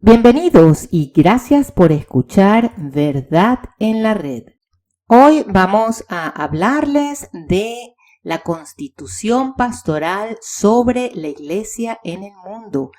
Bienvenidos y gracias por escuchar Verdad en la Red. Hoy vamos a hablarles de la Constitución Pastoral sobre la Iglesia en el Mundo,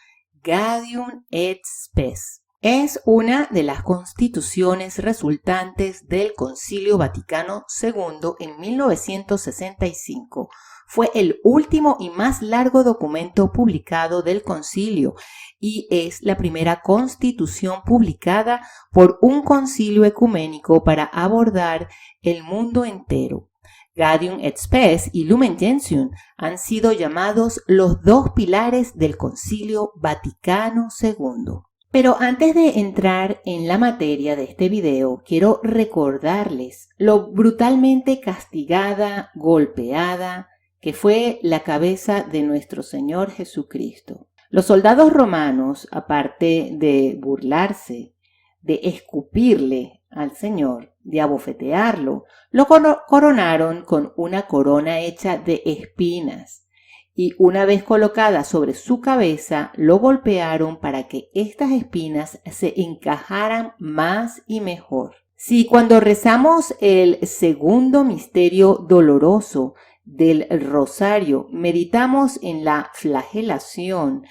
Gaudium et Spes. Es una de las constituciones resultantes del Concilio Vaticano II en 1965. Fue el último y más largo documento publicado del concilio y es la primera constitución publicada por un concilio ecuménico para abordar el mundo entero. Gaudium et Spes y Lumen Gentium han sido llamados los dos pilares del Concilio Vaticano II. Pero antes de entrar en la materia de este video, quiero recordarles lo brutalmente castigada, golpeada, que fue la cabeza de nuestro Señor Jesucristo. Los soldados romanos, aparte de burlarse, de escupirle al Señor, de abofetearlo, lo coronaron con una corona hecha de espinas. Y una vez colocada sobre su cabeza, lo golpearon para que estas espinas se encajaran más y mejor. Si cuando rezamos el segundo misterio doloroso del rosario meditamos en la flagelación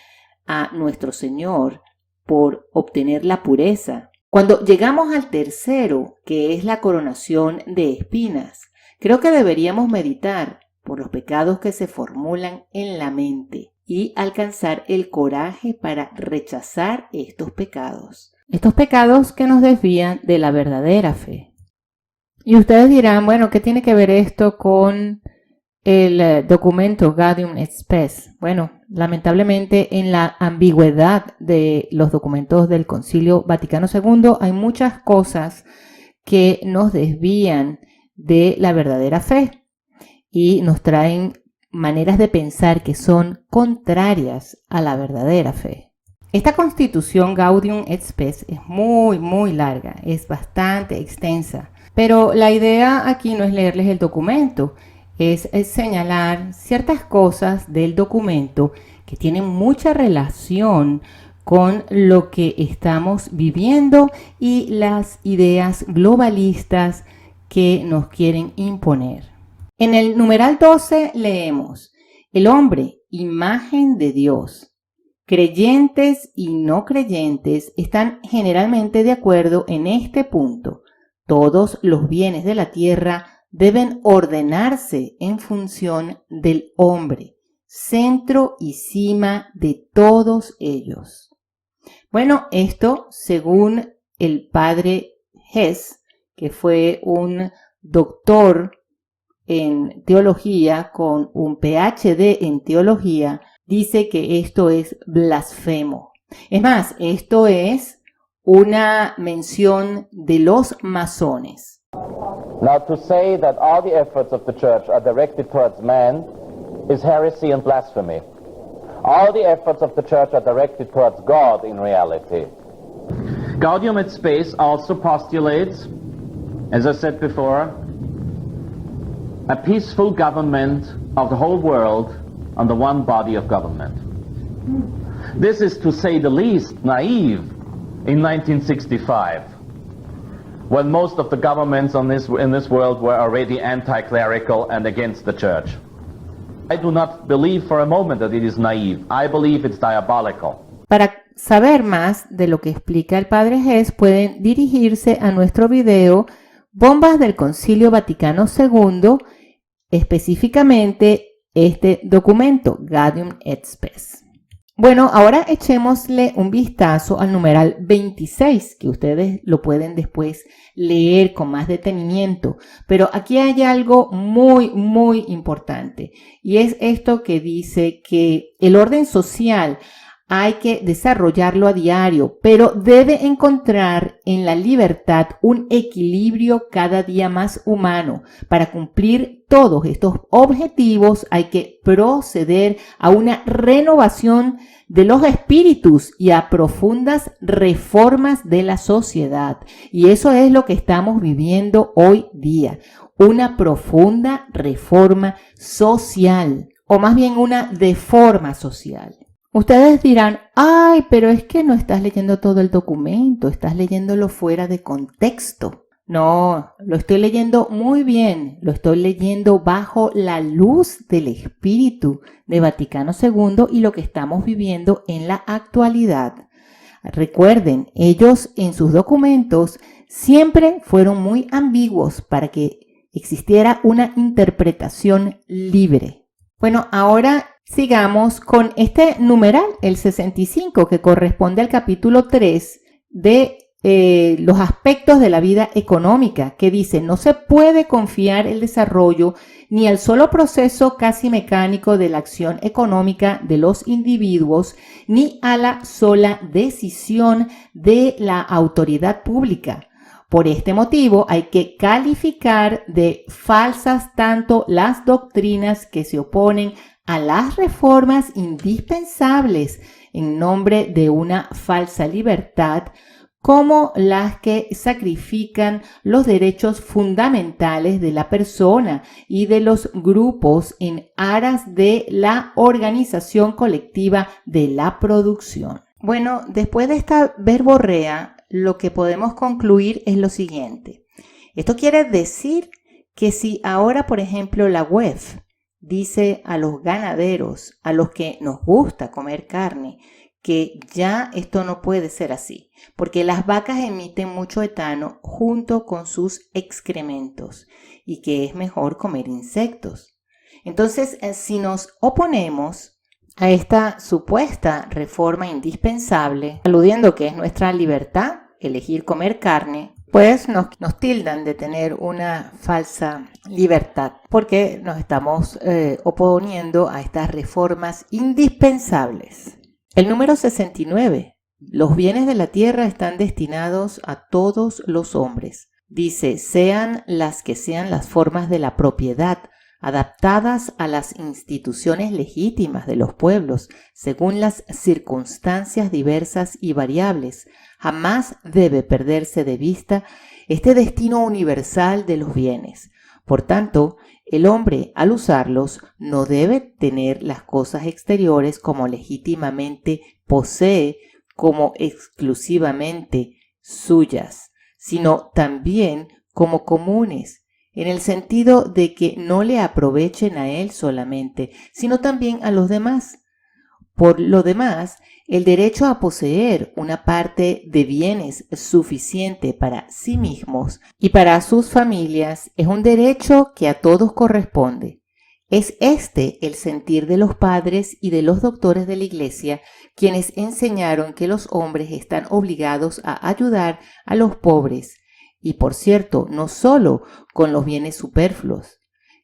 a nuestro Señor por obtener la pureza, cuando llegamos al tercero, que es la coronación de espinas, creo que deberíamos meditar por los pecados que se formulan en la mente y alcanzar el coraje para rechazar estos pecados que nos desvían de la verdadera fe. Y ustedes dirán, bueno, ¿qué tiene que ver esto con el documento Gaudium et Spes? Bueno, lamentablemente en la ambigüedad de los documentos del Concilio Vaticano II hay muchas cosas que nos desvían de la verdadera fe y nos traen maneras de pensar que son contrarias a la verdadera fe. Esta constitución Gaudium et Spes es muy larga, es bastante extensa, pero la idea aquí no es leerles el documento, es señalar ciertas cosas del documento que tienen mucha relación con lo que estamos viviendo y las ideas globalistas que nos quieren imponer. En el numeral 12 leemos: el hombre, imagen de Dios. Creyentes y no creyentes están generalmente de acuerdo en este punto. Todos los bienes de la tierra deben ordenarse en función del hombre, centro y cima de todos ellos. Bueno, esto según el padre Hess, que fue un doctor en teología con un PhD en teología, dice que esto es blasfemo. Es más, esto es una mención de los masones. Now, to say that all the efforts of the church are directed towards man is heresy and blasphemy. All the efforts of the church are directed towards God in reality. Gaudium et Spes also postulates, as I said before, a peaceful government of the whole world under one body of government. This is, to say the least, naive in 1965. When most of the governments in this world were already anti-clerical and against the church. I do not believe for a moment that it is naive. I believe it's diabolical. Para saber más de lo que explica el padre Hess, pueden dirigirse a nuestro video Bombas del Concilio Vaticano II, específicamente este documento, Gaudium et Spes. Bueno, ahora echémosle un vistazo al numeral 26, que ustedes lo pueden después leer con más detenimiento. Pero aquí hay algo muy importante, y es esto que dice que el orden social hay que desarrollarlo a diario, pero debe encontrar en la libertad un equilibrio cada día más humano. Para cumplir todos estos objetivos hay que proceder a una renovación de los espíritus y a profundas reformas de la sociedad. Y eso es lo que estamos viviendo hoy día, una profunda reforma social, o más bien una deforma social. Ustedes dirán, ay, pero es que no estás leyendo todo el documento, estás leyéndolo fuera de contexto. No, lo estoy leyendo muy bien, lo estoy leyendo bajo la luz del Espíritu de Vaticano II y lo que estamos viviendo en la actualidad. Recuerden, ellos en sus documentos siempre fueron muy ambiguos para que existiera una interpretación libre. Bueno, ahora sigamos con este numeral, el 65, que corresponde al capítulo 3 de los aspectos de la vida económica, que dice, no se puede confiar el desarrollo ni al solo proceso casi mecánico de la acción económica de los individuos, ni a la sola decisión de la autoridad pública. Por este motivo hay que calificar de falsas tanto las doctrinas que se oponen a las reformas indispensables en nombre de una falsa libertad, como las que sacrifican los derechos fundamentales de la persona y de los grupos en aras de la organización colectiva de la producción. Bueno, después de esta verborrea, lo que podemos concluir es lo siguiente. Esto quiere decir que si ahora, por ejemplo, la UEF dice a los ganaderos, a los que nos gusta comer carne, que ya esto no puede ser así, porque las vacas emiten mucho etano junto con sus excrementos y que es mejor comer insectos. Entonces, si nos oponemos a esta supuesta reforma indispensable, aludiendo que es nuestra libertad elegir comer carne, pues nos tildan de tener una falsa libertad, porque nos estamos oponiendo a estas reformas indispensables. El número 69. Los bienes de la tierra están destinados a todos los hombres. Dice, sean las que sean las formas de la propiedad, adaptadas a las instituciones legítimas de los pueblos, según las circunstancias diversas y variables. Jamás debe perderse de vista este destino universal de los bienes. Por tanto, el hombre, al usarlos, no debe tener las cosas exteriores como legítimamente posee, como exclusivamente suyas, sino también como comunes, en el sentido de que no le aprovechen a él solamente, sino también a los demás. Por lo demás, el derecho a poseer una parte de bienes suficiente para sí mismos y para sus familias es un derecho que a todos corresponde. Es este el sentir de los padres y de los doctores de la Iglesia, quienes enseñaron que los hombres están obligados a ayudar a los pobres, y por cierto, no solo con los bienes superfluos.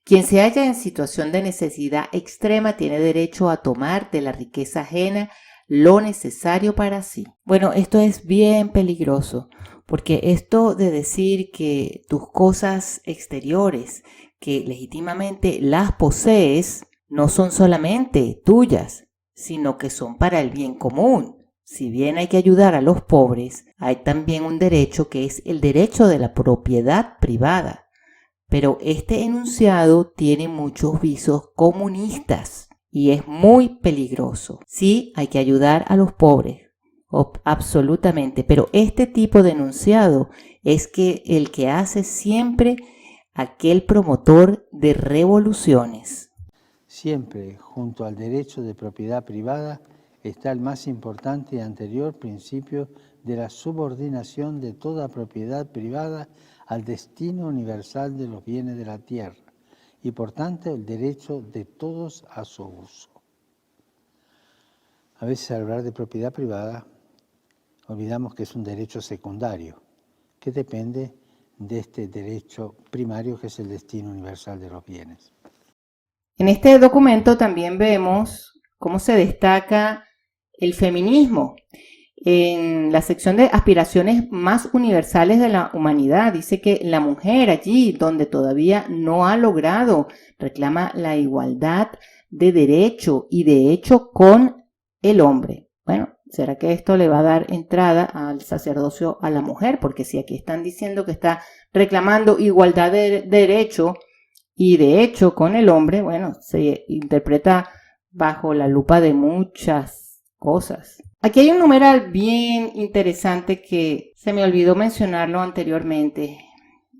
Quien se halla en situación de necesidad extrema tiene derecho a tomar de la riqueza ajena lo necesario para sí. Bueno, esto es bien peligroso, porque esto de decir que tus cosas exteriores, que legítimamente las posees, no son solamente tuyas, sino que son para el bien común. Si bien hay que ayudar a los pobres, hay también un derecho que es el derecho de la propiedad privada. Pero este enunciado tiene muchos visos comunistas y es muy peligroso. Sí, hay que ayudar a los pobres, absolutamente, pero este tipo de enunciado es que el que hace siempre aquel promotor de revoluciones. Siempre, junto al derecho de propiedad privada, está el más importante y anterior principio de la subordinación de toda propiedad privada al destino universal de los bienes de la tierra y por tanto el derecho de todos a su uso. A veces al hablar de propiedad privada olvidamos que es un derecho secundario que depende de este derecho primario que es el destino universal de los bienes. En este documento también vemos cómo se destaca el feminismo. En la sección de aspiraciones más universales de la humanidad, dice que la mujer allí donde todavía no ha logrado, reclama la igualdad de derecho y de hecho con el hombre. Bueno, ¿será que esto le va a dar entrada al sacerdocio a la mujer? Porque si aquí están diciendo que está reclamando igualdad de derecho y de hecho con el hombre, bueno, se interpreta bajo la lupa de muchas cosas. Aquí hay un numeral bien interesante que se me olvidó mencionarlo anteriormente.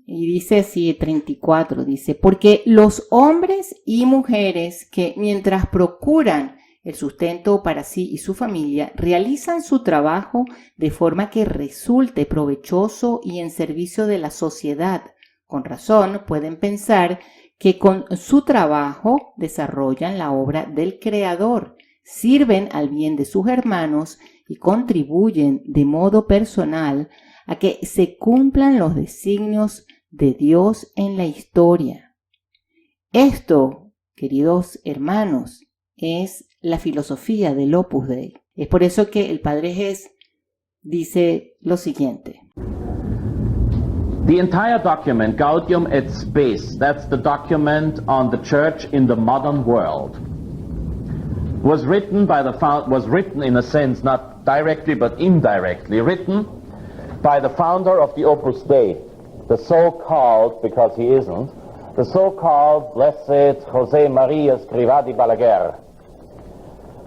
Y dice así, 34, dice, porque los hombres y mujeres que mientras procuran el sustento para sí y su familia, realizan su trabajo de forma que resulte provechoso y en servicio de la sociedad. Con razón pueden pensar que con su trabajo desarrollan la obra del Creador, sirven al bien de sus hermanos y contribuyen de modo personal a que se cumplan los designios de Dios en la historia. Esto, queridos hermanos, es la filosofía del Opus Dei. Es por eso que el Padre Ges dice lo siguiente. The entire document, Gaudium et Spes, that's the document on the church in the modern world, was written in a sense, not directly but indirectly, written by the founder of the Opus Dei, the so-called, because he isn't, the so-called blessed José María Escrivá de Balaguer,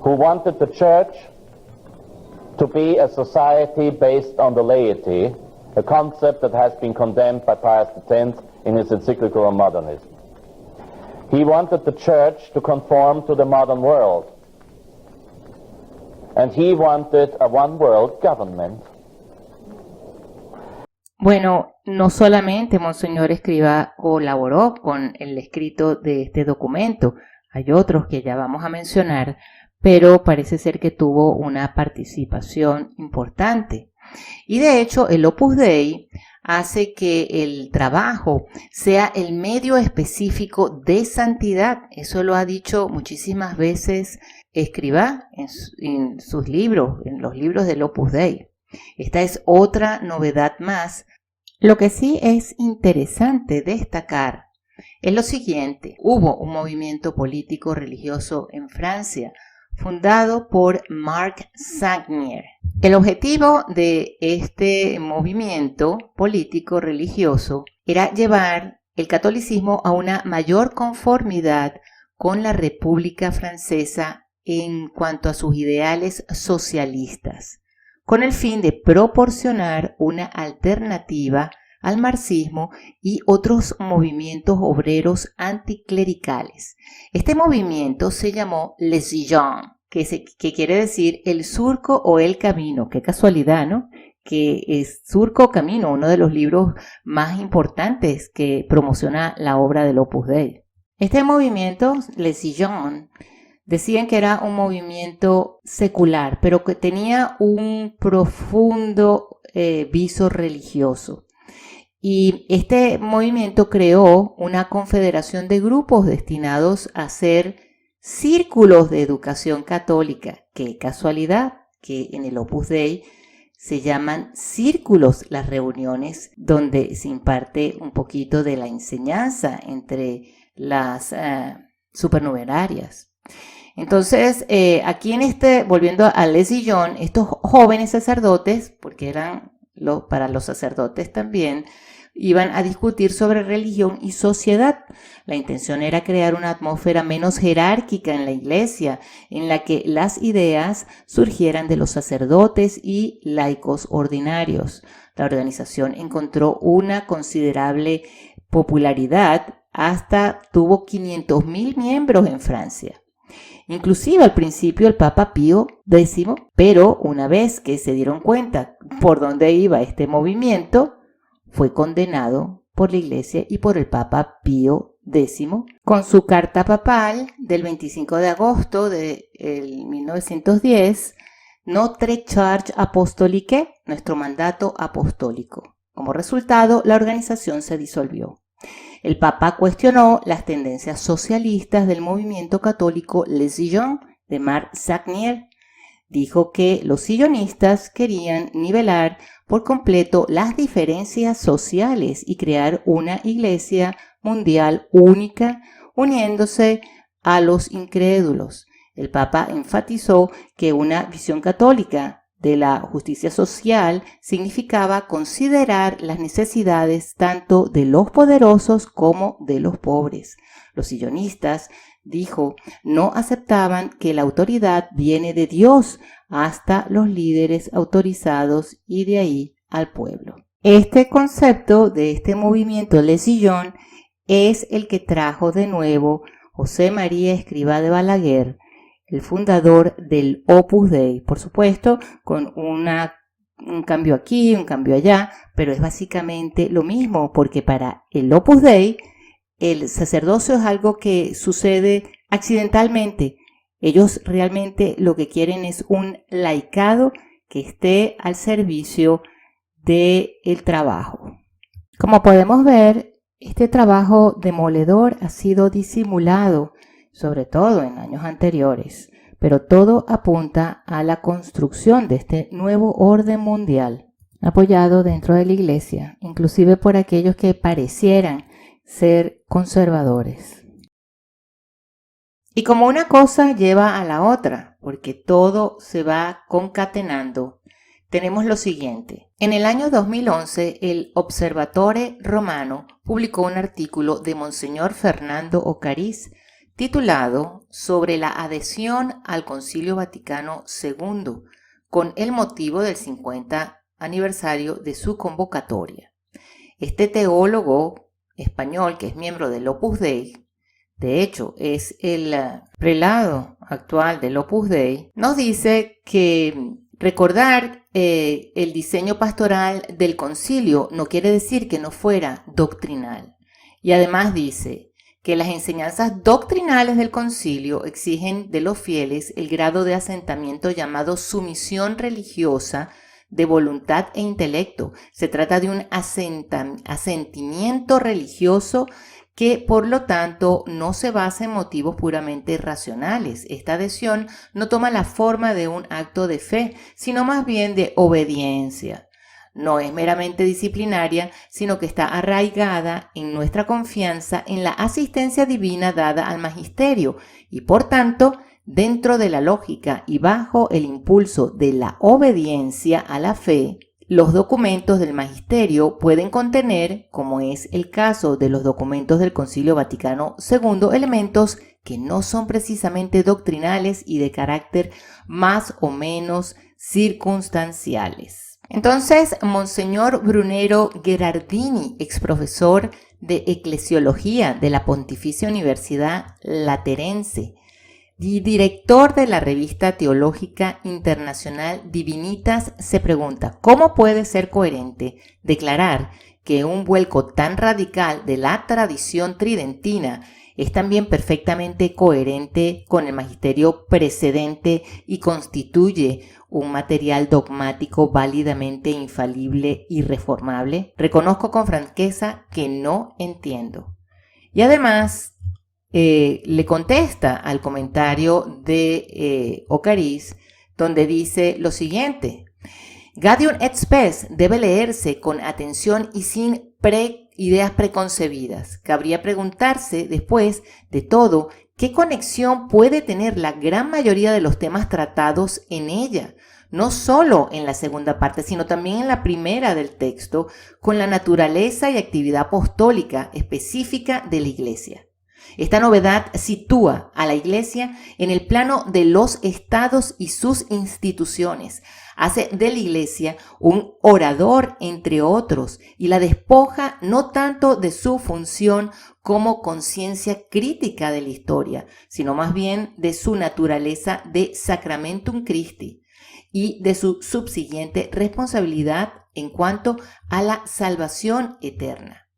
who wanted the church to be a society based on the laity, a concept that has been condemned by Pius X in his encyclical on modernism. He wanted the church to conform to the modern world, and he wanted a one-world government. Bueno, no solamente Monseñor Escrivá colaboró con el escrito de este documento, hay otros que ya vamos a mencionar, pero parece ser que tuvo una participación importante. Y de hecho, el Opus Dei hace que el trabajo sea el medio específico de santidad. Eso lo ha dicho muchísimas veces Escrivá en sus libros, en los libros del Opus Dei. Esta es otra novedad más. Lo que sí es interesante destacar es lo siguiente. Hubo un movimiento político religioso en Francia fundado por Marc Sagnier. El objetivo de este movimiento político religioso era llevar el catolicismo a una mayor conformidad con la República Francesa en cuanto a sus ideales socialistas, con el fin de proporcionar una alternativa al marxismo y otros movimientos obreros anticlericales. Este movimiento se llamó Les Sillons, que quiere decir el surco o el camino. Qué casualidad, ¿no? Que es Surco o Camino, uno de los libros más importantes que promociona la obra del Opus Dei. Este movimiento, Les Sillons, decían que era un movimiento secular, pero que tenía un profundo viso religioso. Y este movimiento creó una confederación de grupos destinados a ser círculos de educación católica. Qué casualidad que en el Opus Dei se llaman círculos las reuniones donde se imparte un poquito de la enseñanza entre las supernumerarias. Entonces, aquí volviendo a Les Sillons, estos jóvenes sacerdotes, porque eran para los sacerdotes también, iban a discutir sobre religión y sociedad. La intención era crear una atmósfera menos jerárquica en la iglesia, en la que las ideas surgieran de los sacerdotes y laicos ordinarios. La organización encontró una considerable popularidad, hasta tuvo 500.000 miembros en Francia. Inclusive al principio el Papa Pío X, pero una vez que se dieron cuenta por dónde iba este movimiento, fue condenado por la Iglesia y por el Papa Pío X con su carta papal del 25 de agosto de 1910, Notre Charge Apostolique, nuestro mandato apostólico. Como resultado, la organización se disolvió. El Papa cuestionó las tendencias socialistas del movimiento católico Les Sillons de Marc Sagnier. Dijo que los sillonistas querían nivelar por completo las diferencias sociales y crear una iglesia mundial única, uniéndose a los incrédulos. El Papa enfatizó que una visión católica de la justicia social significaba considerar las necesidades tanto de los poderosos como de los pobres. Los sillonistas dijo, no aceptaban que la autoridad viene de Dios hasta los líderes autorizados y de ahí al pueblo. Este concepto de este movimiento Le Sillón es el que trajo de nuevo José María Escrivá de Balaguer, el fundador del Opus Dei, por supuesto, con un cambio aquí, un cambio allá, pero es básicamente lo mismo, porque para el Opus Dei, el sacerdocio es algo que sucede accidentalmente. Ellos realmente lo que quieren es un laicado que esté al servicio del trabajo. Como podemos ver, este trabajo demoledor ha sido disimulado, sobre todo en años anteriores, pero todo apunta a la construcción de este nuevo orden mundial, apoyado dentro de la Iglesia, inclusive por aquellos que parecieran ser conservadores. Y como una cosa lleva a la otra, porque todo se va concatenando, tenemos lo siguiente. En el año 2011, el Observatore Romano publicó un artículo de Monseñor Fernando Ocariz titulado Sobre la adhesión al Concilio Vaticano II, con el motivo del 50 aniversario de su convocatoria. Este teólogo español, que es miembro del Opus Dei, de hecho es el prelado actual del Opus Dei, nos dice que recordar el diseño pastoral del concilio no quiere decir que no fuera doctrinal. Y además dice que las enseñanzas doctrinales del concilio exigen de los fieles el grado de asentamiento llamado sumisión religiosa de voluntad e intelecto. Se trata de un asentimiento religioso que por lo tanto no se basa en motivos puramente racionales. Esta adhesión no toma la forma de un acto de fe, sino más bien de obediencia. No es meramente disciplinaria, sino que está arraigada en nuestra confianza en la asistencia divina dada al magisterio y por tanto dentro de la lógica y bajo el impulso de la obediencia a la fe. Los documentos del magisterio pueden contener, como es el caso de los documentos del Concilio Vaticano II, elementos que no son precisamente doctrinales y de carácter más o menos circunstanciales. Entonces, Monseñor Brunero Gherardini, exprofesor de Eclesiología de la Pontificia Universidad Laterense y director de la revista teológica internacional Divinitas, se pregunta, ¿cómo puede ser coherente declarar que un vuelco tan radical de la tradición tridentina es también perfectamente coherente con el magisterio precedente y constituye un material dogmático válidamente infalible y reformable? Reconozco con franqueza que no entiendo. Y además le contesta al comentario de Ocariz, donde dice lo siguiente: Gaudium et Spes debe leerse con atención y sin ideas preconcebidas. Cabría preguntarse después de todo qué conexión puede tener la gran mayoría de los temas tratados en ella, no solo en la segunda parte, sino también en la primera del texto, con la naturaleza y actividad apostólica específica de la Iglesia. Esta novedad sitúa a la Iglesia en el plano de los estados y sus instituciones, hace de la Iglesia un orador entre otros y la despoja no tanto de su función como conciencia crítica de la historia, sino más bien de su naturaleza de Sacramentum Christi y de su subsiguiente responsabilidad en cuanto a la salvación eterna.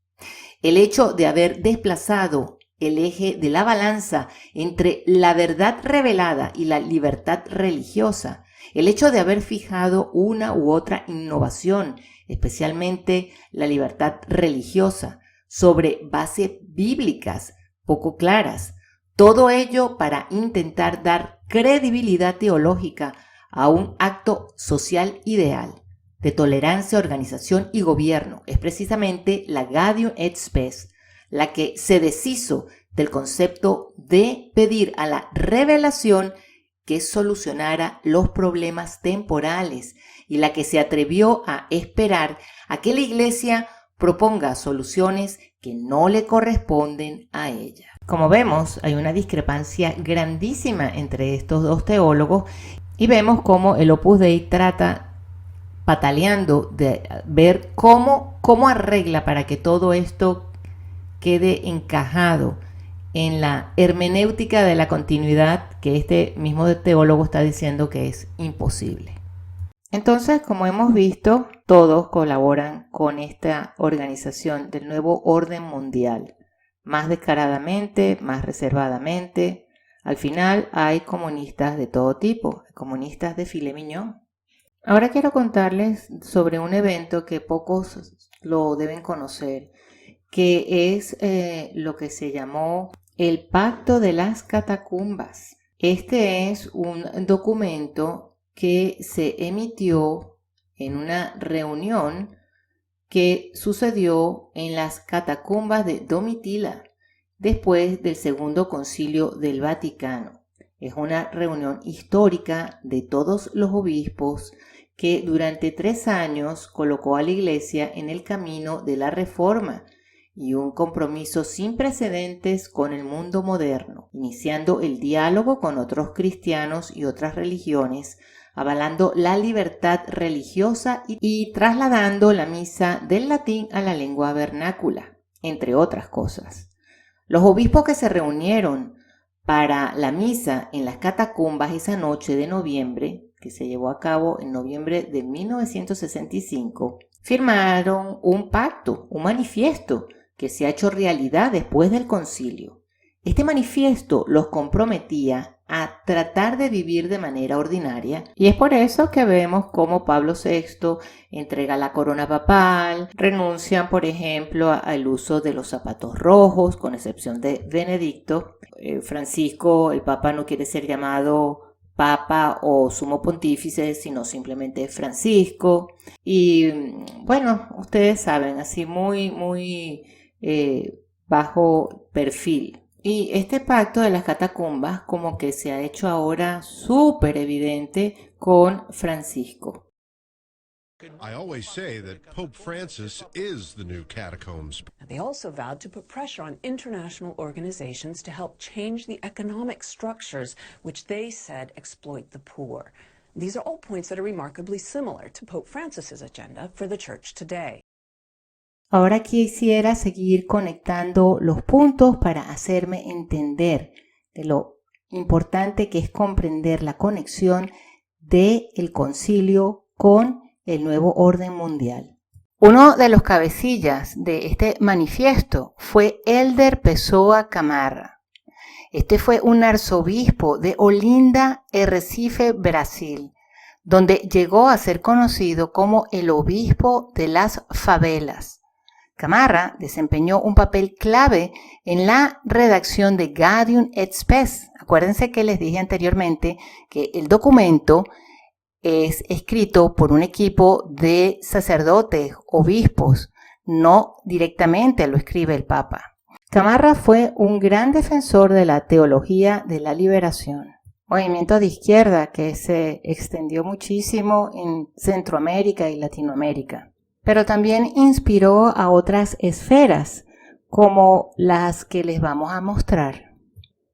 El hecho de haber desplazado el eje de la balanza entre la verdad revelada y la libertad religiosa, el hecho de haber fijado una u otra innovación, especialmente la libertad religiosa, sobre bases bíblicas poco claras, todo ello para intentar dar credibilidad teológica a un acto social ideal de tolerancia, organización y gobierno, es precisamente la Gaudium et Spes, la que se deshizo del concepto de pedir a la revelación que solucionara los problemas temporales y la que se atrevió a esperar a que la Iglesia proponga soluciones que no le corresponden a ella. Como vemos, hay una discrepancia grandísima entre estos dos teólogos y vemos cómo el Opus Dei trata, pataleando, de ver cómo arregla para que todo esto quede encajado en la hermenéutica de la continuidad que este mismo teólogo está diciendo que es imposible. Entonces, como hemos visto, todos colaboran con esta organización del nuevo orden mundial, más descaradamente, más reservadamente. Al final hay comunistas de todo tipo, comunistas de filet mignon. Ahora quiero contarles sobre un evento que pocos lo deben conocer, que es lo que se llamó el Pacto de las Catacumbas. Este es un documento que se emitió en una reunión que sucedió en las catacumbas de Domitila después del Segundo Concilio del Vaticano. Es una reunión histórica de todos los obispos que durante 3 años colocó a la Iglesia en el camino de la reforma y un compromiso sin precedentes con el mundo moderno, iniciando el diálogo con otros cristianos y otras religiones, avalando la libertad religiosa y trasladando la misa del latín a la lengua vernácula, entre otras cosas. Los obispos que se reunieron para la misa en las catacumbas esa noche de noviembre, que se llevó a cabo en noviembre de 1965, firmaron un pacto, un manifiesto que se ha hecho realidad después del concilio. Este manifiesto los comprometía a tratar de vivir de manera ordinaria y es por eso que vemos cómo Pablo VI entrega la corona papal, renuncian por ejemplo al uso de los zapatos rojos con excepción de Benedicto. Francisco, el Papa, no quiere ser llamado Papa o Sumo Pontífice, sino simplemente Francisco. Y bueno, ustedes saben, así muy bajo perfil. Y este pacto de las catacumbas como que se ha hecho ahora súper evidente con Francisco. I always say that Pope Francis is the new catacombs. They also vowed to put pressure on international organizations to help change the economic structures which they said exploit the poor. These are all points that are remarkably similar to Pope Francis's agenda for the Church today. Ahora quisiera seguir conectando los puntos para hacerme entender de lo importante que es comprender la conexión del concilio con el nuevo orden mundial. Uno de los cabecillas de este manifiesto fue Elder Pessoa Camarra. Este fue un arzobispo de Olinda, Recife, Brasil, donde llegó a ser conocido como el obispo de las favelas. Camarra desempeñó un papel clave en la redacción de Gaudium et Spes. Acuérdense que les dije anteriormente que el documento es escrito por un equipo de sacerdotes, obispos, no directamente lo escribe el Papa. Camarra fue un gran defensor de la teología de la liberación, movimiento de izquierda que se extendió muchísimo en Centroamérica y Latinoamérica, pero también inspiró a otras esferas como las que les vamos a mostrar.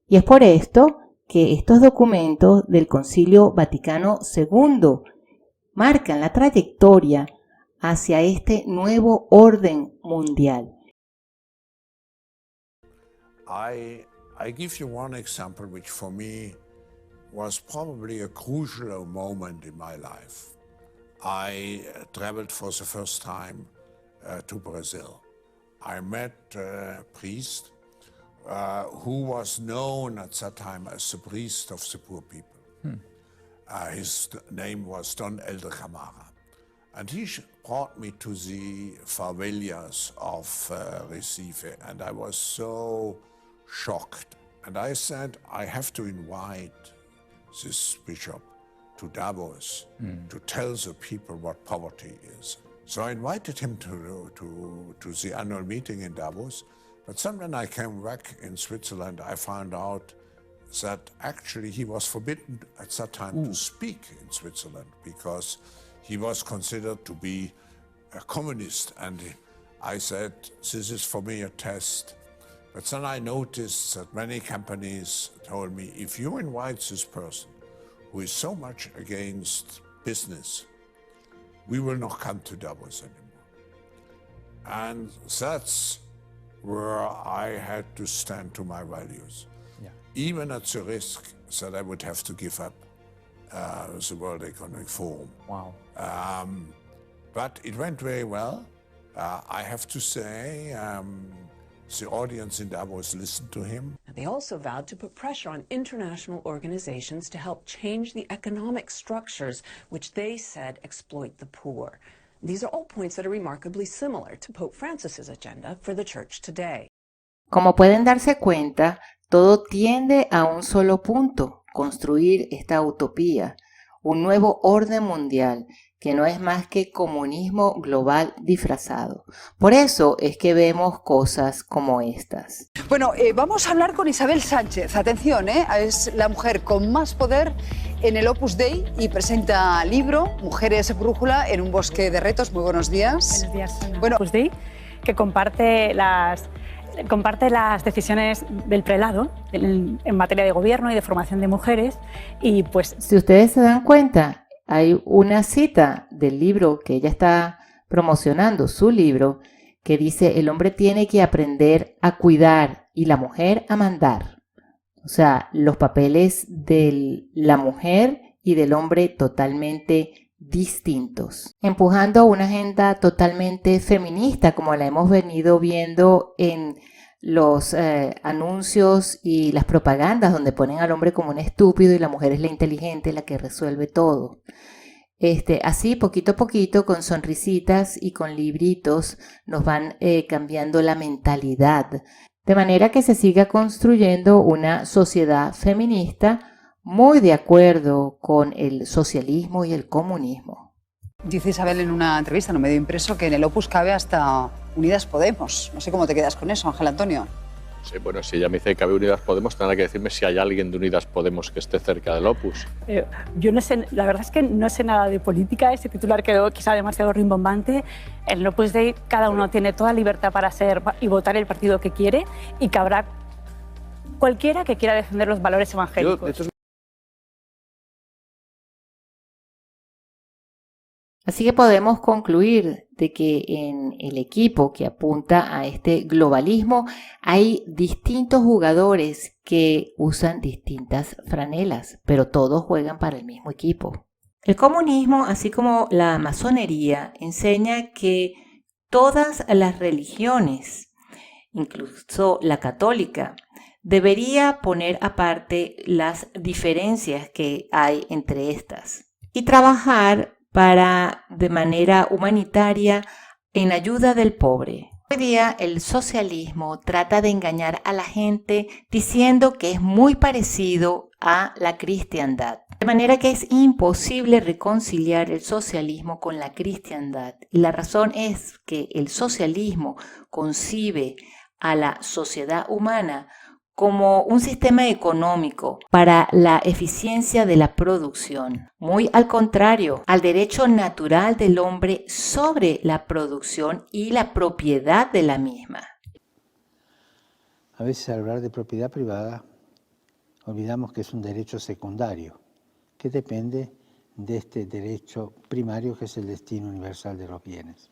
Y es por esto que estos documentos del Concilio Vaticano II marcan la trayectoria hacia este nuevo orden mundial. I give you one example which for me was probably a crucial moment in my life. I traveled for the first time to Brazil. I met a priest who was known at that time as the priest of the poor people. His name was Don Elder Camara. And he brought me to the favelas of Recife, and I was so shocked. And I said, I have to invite this bishop to Davos to tell the people what poverty is. So I invited him to the annual meeting in Davos. But then when I came back in Switzerland, I found out that actually he was forbidden at that time to speak in Switzerland because he was considered to be a communist. And I said, this is for me a test. But then I noticed that many companies told me, if you invite this person who is so much against business, we will not come to Davos anymore. And that's where I had to stand to my values, even at the risk that I would have to give up the World Economic Forum. Wow. But it went very well. I have to say, the audience in Davos listened to him. They also vowed to put pressure on international organizations to help change the economic structures which they said exploit the poor. These are all points that are remarkably similar to Pope Francis's agenda for the Church today. Como pueden darse cuenta, todo tiende a un solo punto: construir esta utopía, un nuevo orden mundial que no es más que comunismo global disfrazado. Por eso es que vemos cosas como estas. Bueno, vamos a hablar con Isabel Sánchez. Atención, es la mujer con más poder en el Opus Dei y presenta libro Mujeres Brújula en un bosque de retos. Muy buenos días. Buenos días, Ana. Bueno, Opus Dei, que comparte las decisiones del prelado en materia de gobierno y de formación de mujeres. Y pues, si ustedes se dan cuenta, hay una cita del libro que ella está promocionando, su libro, que dice: el hombre tiene que aprender a cuidar y la mujer a mandar. O sea, los papeles de la mujer y del hombre totalmente distintos, empujando una agenda totalmente feminista, como la hemos venido viendo en los anuncios y las propagandas, donde ponen al hombre como un estúpido y la mujer es la inteligente, la que resuelve todo. Así, poquito a poquito, con sonrisitas y con libritos, nos van cambiando la mentalidad, de manera que se siga construyendo una sociedad feminista muy de acuerdo con el socialismo y el comunismo. dice Isabel en una entrevista en un medio impreso que en el Opus cabe hasta Unidas Podemos. No sé cómo te quedas con eso, Ángel Antonio. Sí, bueno, si ella me dice que cabe Unidas Podemos, tendrá que decirme si hay alguien de Unidas Podemos que esté cerca del Opus. yo no sé, la verdad es que no sé nada de política. Ese titular quedó quizá demasiado rimbombante. En el Opus Dei cada uno tiene toda libertad para ser y votar el partido que quiere, y que habrá cualquiera que quiera defender los valores evangélicos. Así que podemos concluir de que en el equipo que apunta a este globalismo hay distintos jugadores que usan distintas franelas, pero todos juegan para el mismo equipo. El comunismo, así como la masonería, enseña que todas las religiones, incluso la católica, debería poner aparte las diferencias que hay entre estas y trabajar para, de manera humanitaria, en ayuda del pobre. Hoy día el socialismo trata de engañar a la gente diciendo que es muy parecido a la cristiandad. De manera que es imposible reconciliar el socialismo con la cristiandad. Y la razón es que el socialismo concibe a la sociedad humana como un sistema económico para la eficiencia de la producción, muy al contrario al derecho natural del hombre sobre la producción y la propiedad de la misma. A veces al hablar de propiedad privada olvidamos que es un derecho secundario, que depende de este derecho primario que es el destino universal de los bienes.